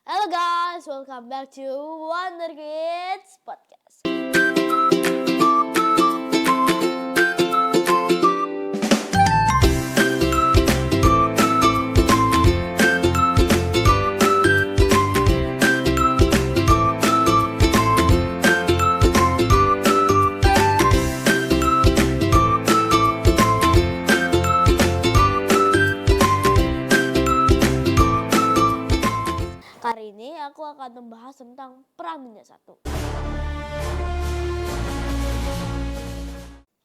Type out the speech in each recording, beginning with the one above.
Halo guys, welcome back to Wonder Kids Podcast. Kali ini aku akan membahas tentang Perang Dunia I.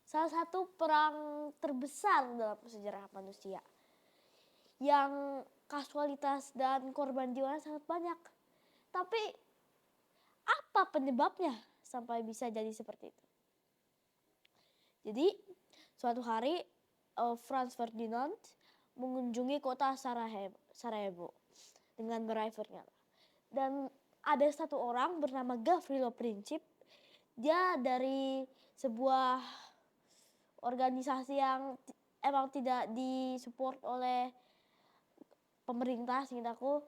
Salah satu perang terbesar dalam sejarah manusia yang kasualitas dan korban jiwanya sangat banyak. Tapi apa penyebabnya sampai bisa jadi seperti itu? Jadi suatu hari Franz Ferdinand mengunjungi kota Sarajevo dengan drivernya. Dan ada satu orang bernama Gavrilo Princip. Dia dari sebuah organisasi yang emang tidak disupport oleh pemerintah seingat aku.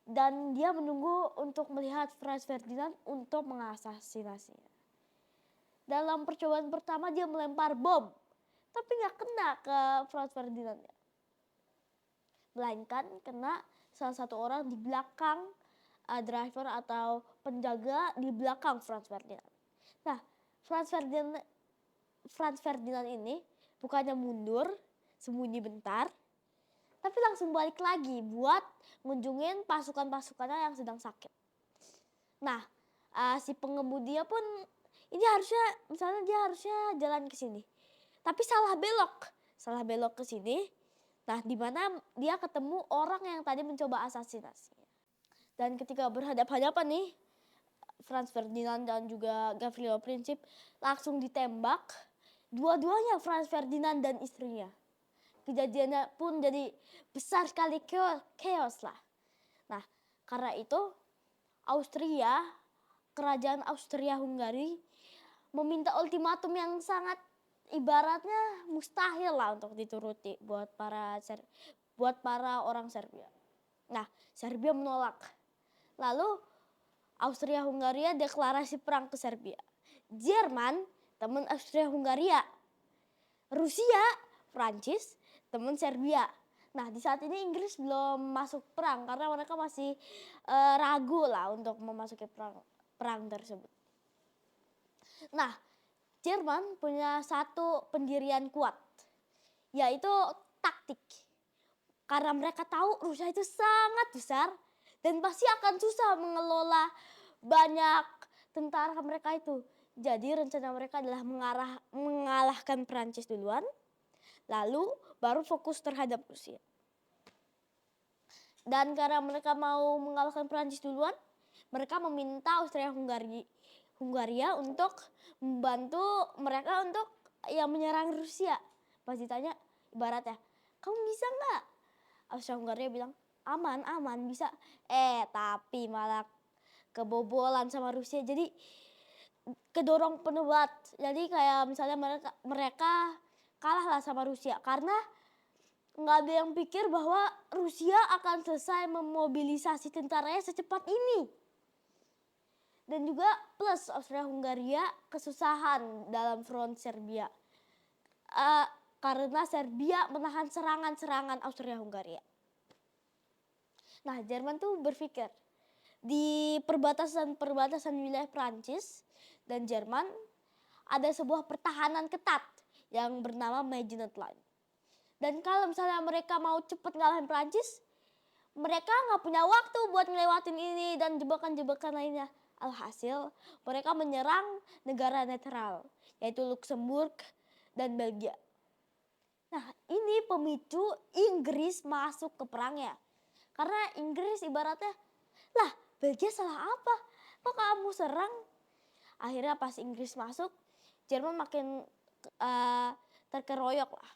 Dan dia menunggu untuk melihat Franz Ferdinand untuk mengasasinasinya. Dalam percobaan pertama dia melempar bom. Tapi gak kena ke Franz Ferdinand. Melainkan kena salah satu orang di belakang driver atau penjaga di belakang Franz Ferdinand. Nah, Franz Ferdinand ini bukannya mundur, sembunyi bentar, tapi langsung balik lagi buat ngunjungin pasukan-pasukannya yang sedang sakit. Nah, si pengemudinya pun ini misalnya dia harusnya jalan ke sini, tapi salah belok ke sini. Nah, di mana dia ketemu orang yang tadi mencoba asasinasi. Dan ketika berhadapan-hadapan nih, Franz Ferdinand dan juga Gavrilo Princip langsung ditembak. Dua-duanya Franz Ferdinand dan istrinya. Kejadiannya pun jadi besar sekali, chaos lah. Nah, karena itu kerajaan Austria-Hungaria meminta ultimatum yang sangat ibaratnya mustahil lah untuk dituruti buat para orang Serbia. Nah, Serbia menolak. Lalu Austria-Hungaria deklarasi perang ke Serbia. Jerman teman Austria-Hungaria. Rusia, Prancis teman Serbia. Nah, di saat ini Inggris belum masuk perang karena mereka masih ragu lah untuk memasuki perang tersebut. Nah, Jerman punya satu pendirian kuat, yaitu taktik. Karena mereka tahu Rusia itu sangat besar dan pasti akan susah mengelola banyak tentara mereka itu. Jadi rencana mereka adalah mengalahkan Prancis duluan, lalu baru fokus terhadap Rusia. Dan karena mereka mau mengalahkan Prancis duluan, mereka meminta Austria-Hungaria untuk membantu mereka untuk menyerang Rusia. Pas ditanya ibaratnya, kamu bisa nggak? Austria-Hungaria bilang aman bisa. Tapi malah kebobolan sama Rusia. Jadi kedorong penubat. Jadi kayak misalnya mereka kalah lah sama Rusia karena nggak ada yang pikir bahwa Rusia akan selesai memobilisasi tentaranya secepat ini. Dan juga plus Austria-Hungaria kesusahan dalam front Serbia. Karena Serbia menahan serangan Austria-Hungaria. Nah, Jerman tuh berpikir di perbatasan wilayah Prancis dan Jerman ada sebuah pertahanan ketat yang bernama Maginot Line. Dan kalau misalnya mereka mau cepat ngalahin Prancis, mereka nggak punya waktu buat ngelewatin ini dan jebakan-jebakan lainnya. Alhasil mereka menyerang negara netral, yaitu Luxembourg dan Belgia. Nah, ini pemicu Inggris masuk ke perangnya. Karena Inggris ibaratnya, lah Belgia salah apa? Kok kamu serang? Akhirnya pas Inggris masuk, Jerman makin terkeroyok lah.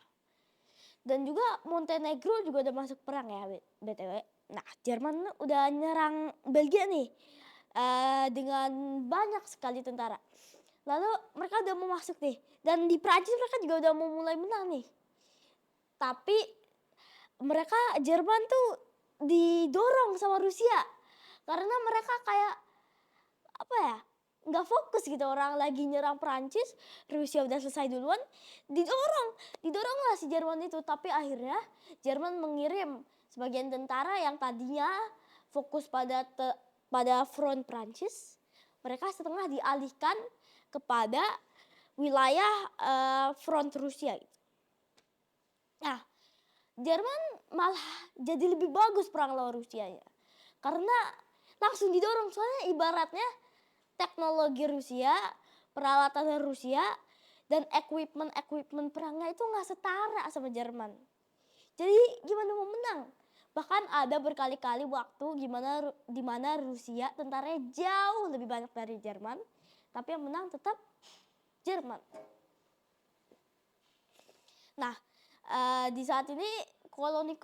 Dan juga Montenegro juga udah masuk perang ya BTW. Nah, Jerman udah nyerang Belgia nih dengan banyak sekali tentara. Lalu mereka udah mau masuk nih. Dan di Prancis mereka juga udah mau mulai menang nih. Tapi Jerman tuh didorong sama Rusia. Karena mereka kayak apa ya, nggak fokus gitu, orang lagi nyerang Prancis, Rusia udah selesai duluan, didoronglah si Jerman itu. Tapi akhirnya Jerman mengirim sebagian tentara yang tadinya fokus pada front Prancis, mereka setengah dialihkan kepada wilayah front Rusia. Nah, Jerman malah jadi lebih bagus perang lawan Rusianya. Karena langsung didorong, soalnya ibaratnya teknologi Rusia, peralatan Rusia, dan equipment perangnya itu nggak setara sama Jerman. Jadi gimana mau menang? Bahkan ada berkali-kali waktu di mana Rusia tentaranya jauh lebih banyak dari Jerman, tapi yang menang tetap Jerman. Nah, di saat ini koloni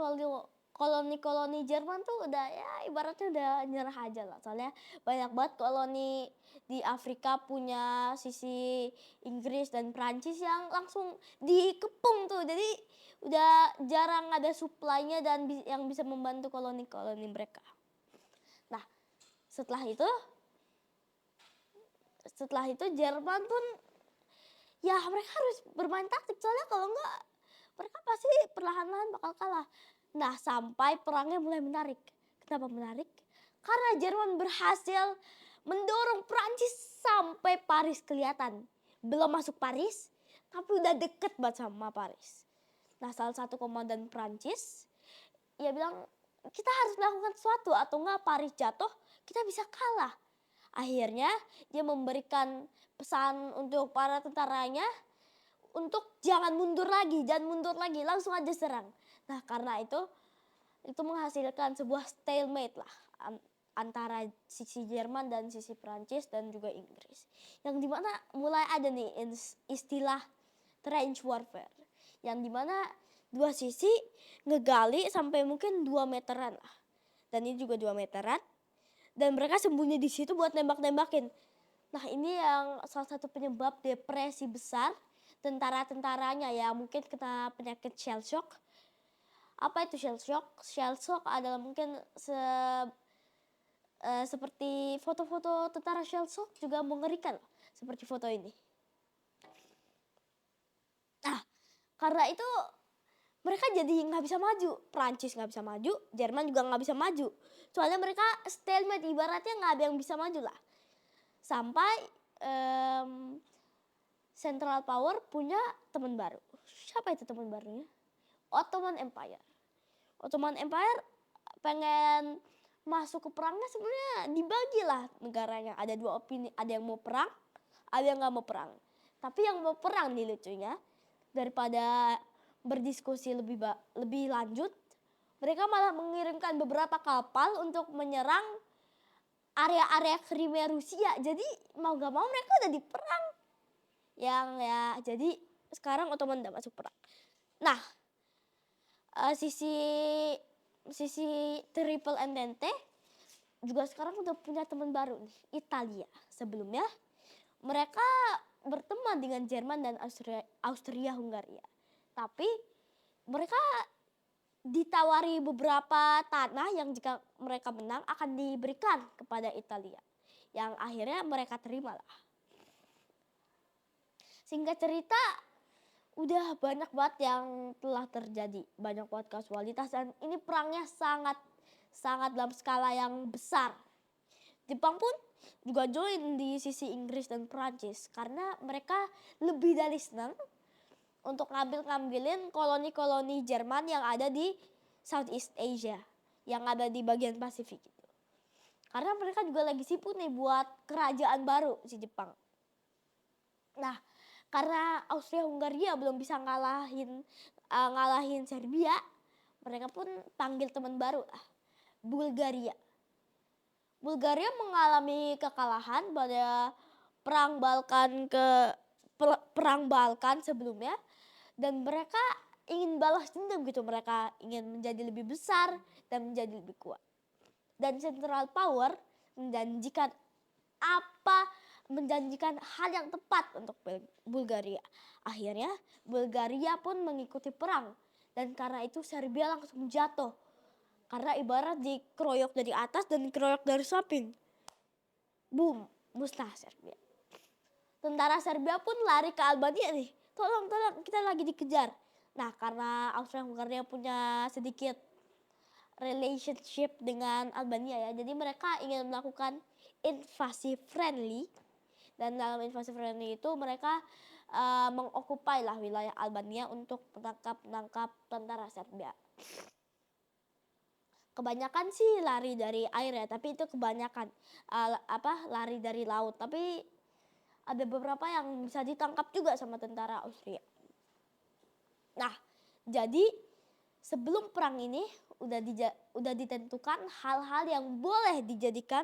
Jerman tuh udah ya ibaratnya udah nyerah aja lah. Soalnya banyak banget koloni di Afrika punya sisi Inggris dan Prancis yang langsung dikepung tuh. Jadi udah jarang ada supply-nya dan yang bisa membantu koloni-koloni mereka. Nah, setelah itu Jerman pun ya mereka harus bermain taktik, soalnya kalau enggak mereka pasti perlahan-lahan bakal kalah. Nah, sampai perangnya mulai menarik. Kenapa menarik? Karena Jerman berhasil mendorong Prancis sampai Paris kelihatan. Belum masuk Paris, tapi udah deket banget sama Paris. Nah, salah satu komandan Prancis, ia bilang kita harus melakukan sesuatu atau enggak Paris jatuh, kita bisa kalah. Akhirnya dia memberikan pesan untuk para tentaranya untuk jangan mundur lagi, langsung aja serang. Nah, karena itu menghasilkan sebuah stalemate lah antara sisi Jerman dan sisi Prancis dan juga Inggris. Yang dimana mulai ada nih istilah trench warfare. Yang dimana dua sisi ngegali sampai mungkin 2 meteran lah. Dan ini juga 2 meteran. Dan mereka sembunyi di situ buat nembak-nembakin. Nah, ini yang salah satu penyebab depresi besar tentara-tentaranya ya, mungkin kena penyakit shell shock. Apa itu shell shock? Shell shock adalah mungkin seperti foto-foto tentara shell shock juga mengerikan seperti foto ini. Nah, karena itu mereka jadi nggak bisa maju. Prancis nggak bisa maju, Jerman juga nggak bisa maju. Soalnya mereka stalemate, ibaratnya nggak ada yang bisa maju lah. Sampai Central Power punya teman baru. Siapa itu teman barunya? Ottoman Empire. Ottoman Empire pengen masuk ke perangnya, sebenarnya dibagi lah negaranya. Ada dua opini, ada yang mau perang, ada yang nggak mau perang. Tapi yang mau perang nih lucunya, daripada berdiskusi lebih lanjut, mereka malah mengirimkan beberapa kapal untuk menyerang area-area Crimea Rusia. Jadi mau gak mau mereka udah diperang. Yang ya jadi sekarang Ottoman udah masuk perang. Nah, sisi Triple Entente juga sekarang udah punya teman baru nih, Italia. Sebelumnya mereka berteman dengan Jerman dan Austria Hungaria. Tapi mereka ditawari beberapa tanah yang jika mereka menang akan diberikan kepada Italia. Yang akhirnya mereka terima lah. Singkat cerita, udah banyak banget yang telah terjadi. Banyak banget kasualitas dan ini perangnya sangat dalam skala yang besar. Jepang pun juga join di sisi Inggris dan Prancis karena mereka lebih dari senang untuk ngambilin koloni-koloni Jerman yang ada di Southeast Asia, yang ada di bagian Pasifik itu. Karena mereka juga lagi sibuk nih buat kerajaan baru si Jepang. Nah, karena Austria Hungaria belum bisa ngalahin Serbia, mereka pun panggil teman baru lah, Bulgaria. Bulgaria mengalami kekalahan pada perang Balkan sebelumnya, dan mereka ingin balas dendam gitu, mereka ingin menjadi lebih besar dan menjadi lebih kuat. Dan Central Power menjanjikan hal yang tepat untuk Bulgaria. Akhirnya Bulgaria pun mengikuti perang dan karena itu Serbia langsung jatuh. Karena ibarat dikeroyok dari atas dan dikeroyok dari samping. Boom, musnah Serbia. Tentara Serbia pun lari ke Albania nih. Tolong, kita lagi dikejar. Nah, karena Austria-Hungaria punya sedikit relationship dengan Albania ya. Jadi mereka ingin melakukan invasi friendly. Dan dalam invasi friendly itu mereka mengokupai lah wilayah Albania untuk menangkap tentara Serbia. Kebanyakan sih lari dari air ya, tapi itu kebanyakan lari dari laut. Tapi ada beberapa yang bisa ditangkap juga sama tentara Austria. Nah, jadi sebelum perang ini udah ditentukan hal-hal yang boleh dijadikan,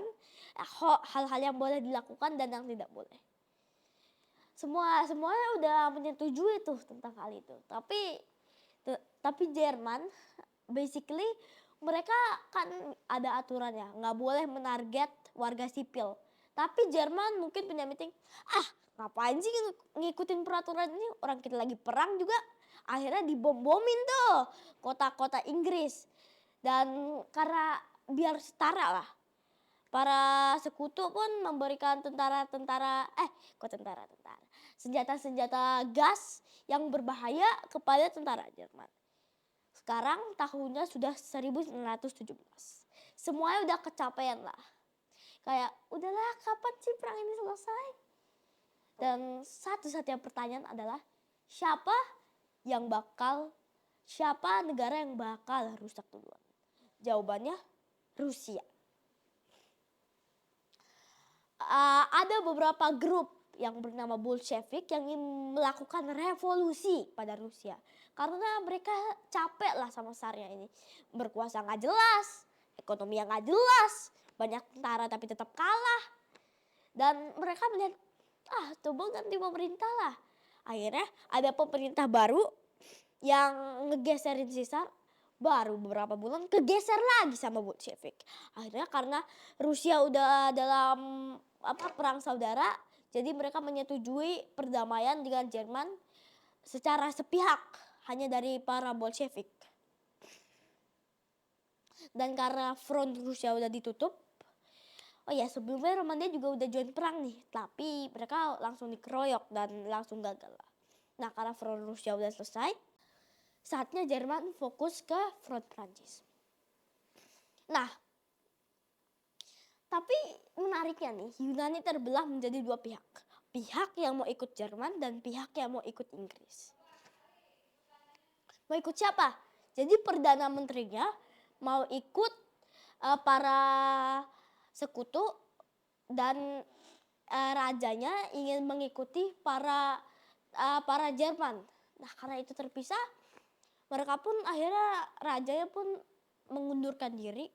hal-hal yang boleh dilakukan dan yang tidak boleh. Semuanya udah menyetujui tuh tentang hal itu. Tapi Jerman basically mereka kan ada aturannya, nggak boleh menarget warga sipil. Tapi Jerman mungkin punya meeting, ngapain sih ngikutin peraturan ini, orang kita lagi perang juga. Akhirnya dibom-bomin tuh kota-kota Inggris. Dan karena biar setara lah, para sekutu pun memberikan senjata-senjata gas yang berbahaya kepada tentara Jerman. Sekarang tahunnya sudah 1917. Semuanya udah kecapean lah. Kayak udahlah, kapan sih perang ini selesai? Dan satu-satunya pertanyaan adalah siapa negara yang bakal rusak duluan? Jawabannya Rusia. Ada beberapa grup yang bernama Bolshevik yang ingin melakukan revolusi pada Rusia. Karena mereka capek lah sama Tsarnya ini. Berkuasa gak jelas, ekonomi yang gak jelas, banyak tentara tapi tetap kalah. Dan mereka melihat, coba ganti pemerintah lah. Akhirnya ada pemerintah baru yang ngegeserin si Tsar. Baru beberapa bulan kegeser lagi sama Bolshevik. Akhirnya karena Rusia udah dalam perang saudara, jadi mereka menyetujui perdamaian dengan Jerman secara sepihak hanya dari para Bolshevik. Dan karena front Rusia udah ditutup, sebelumnya Romania juga udah join perang nih, tapi mereka langsung dikeroyok dan langsung gagal lah. Nah, karena front Rusia udah selesai, saatnya Jerman fokus ke front Prancis. Nah, tapi menariknya nih, Yunani terbelah menjadi dua pihak. Pihak yang mau ikut Jerman dan pihak yang mau ikut Inggris. Mau ikut siapa? Jadi Perdana Menterinya mau ikut para sekutu dan rajanya ingin mengikuti para Jerman. Nah, karena itu terpisah, mereka pun akhirnya rajanya pun mengundurkan diri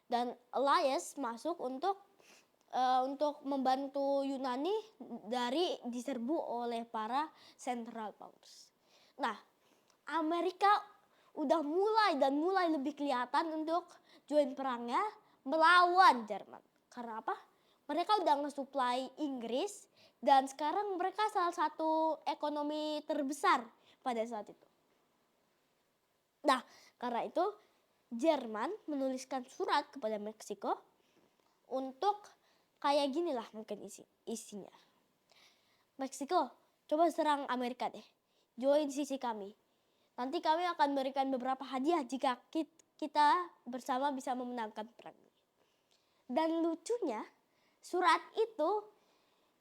dan Elias masuk untuk membantu Yunani dari diserbu oleh para Central Powers. Nah, Amerika udah mulai lebih kelihatan untuk join perangnya melawan Jerman. Karena apa? Mereka udah nge-supply Inggris dan sekarang mereka salah satu ekonomi terbesar pada saat itu. Nah, karena itu Jerman menuliskan surat kepada Meksiko untuk kayak gini lah mungkin isinya. Meksiko, coba serang Amerika deh. Join sisi kami. Nanti kami akan berikan beberapa hadiah jika kita bersama bisa memenangkan perang ini. Dan lucunya surat itu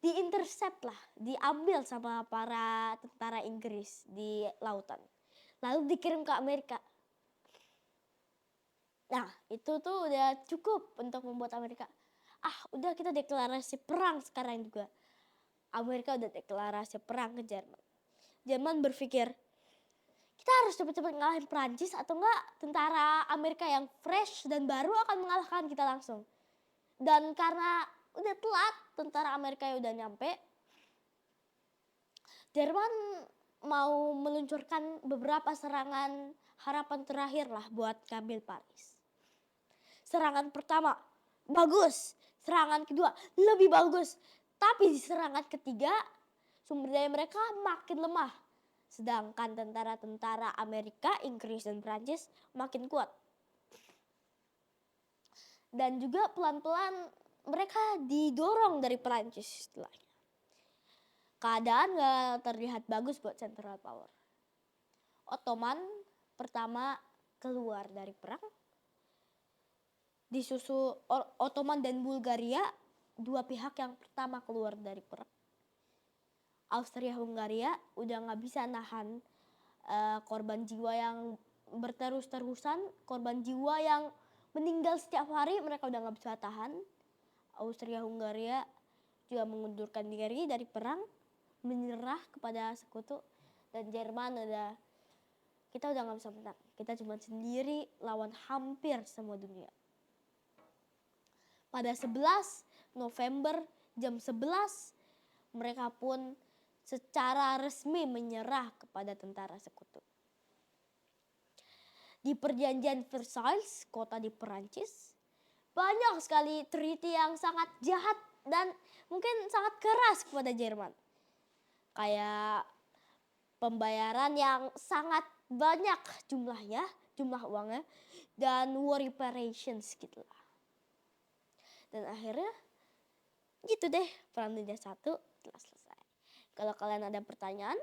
diintercept lah, diambil sama para tentara Inggris di lautan. Lalu dikirim ke Amerika. Nah, itu tuh udah cukup untuk membuat Amerika. Udah kita deklarasi perang sekarang juga. Amerika udah deklarasi perang ke Jerman. Jerman berpikir, kita harus cepat-cepat ngalahin Prancis atau enggak tentara Amerika yang fresh dan baru akan mengalahkan kita langsung. Dan karena udah telat, tentara Amerika udah nyampe, Jerman mau meluncurkan beberapa serangan harapan terakhir lah buat ngambil Paris. Serangan pertama bagus, serangan kedua lebih bagus. Tapi di serangan ketiga sumber daya mereka makin lemah. Sedangkan tentara-tentara Amerika, Inggris dan Prancis makin kuat. Dan juga pelan-pelan mereka didorong dari Perancis setelahnya. Keadaan gak terlihat bagus buat Central Power. Ottoman pertama keluar dari perang. Disusul Ottoman dan Bulgaria, dua pihak yang pertama keluar dari perang. Austria-Hungaria udah gak bisa nahan korban jiwa yang berterus-terusan, korban jiwa yang meninggal setiap hari, mereka udah gak bisa tahan. Austria-Hungaria juga mengundurkan diri dari perang, menyerah kepada sekutu, dan Jerman kita udah gak bisa menang. Kita cuma sendiri lawan hampir semua dunia. Pada 11 November jam 11, mereka pun secara resmi menyerah kepada tentara sekutu. Di perjanjian Versailles, kota di Perancis, banyak sekali treaty yang sangat jahat dan mungkin sangat keras kepada Jerman. Kayak pembayaran yang sangat banyak jumlahnya, jumlah uangnya, dan war reparations gitu lah. Dan akhirnya gitu deh, Perang Dunia I telah selesai. Kalau kalian ada pertanyaan,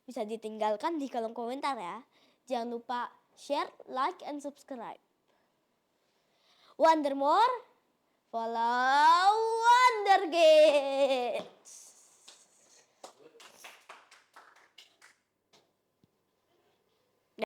bisa ditinggalkan di kolom komentar ya. Jangan lupa share, like, and subscribe. Wonder more, follow Wonder Gate.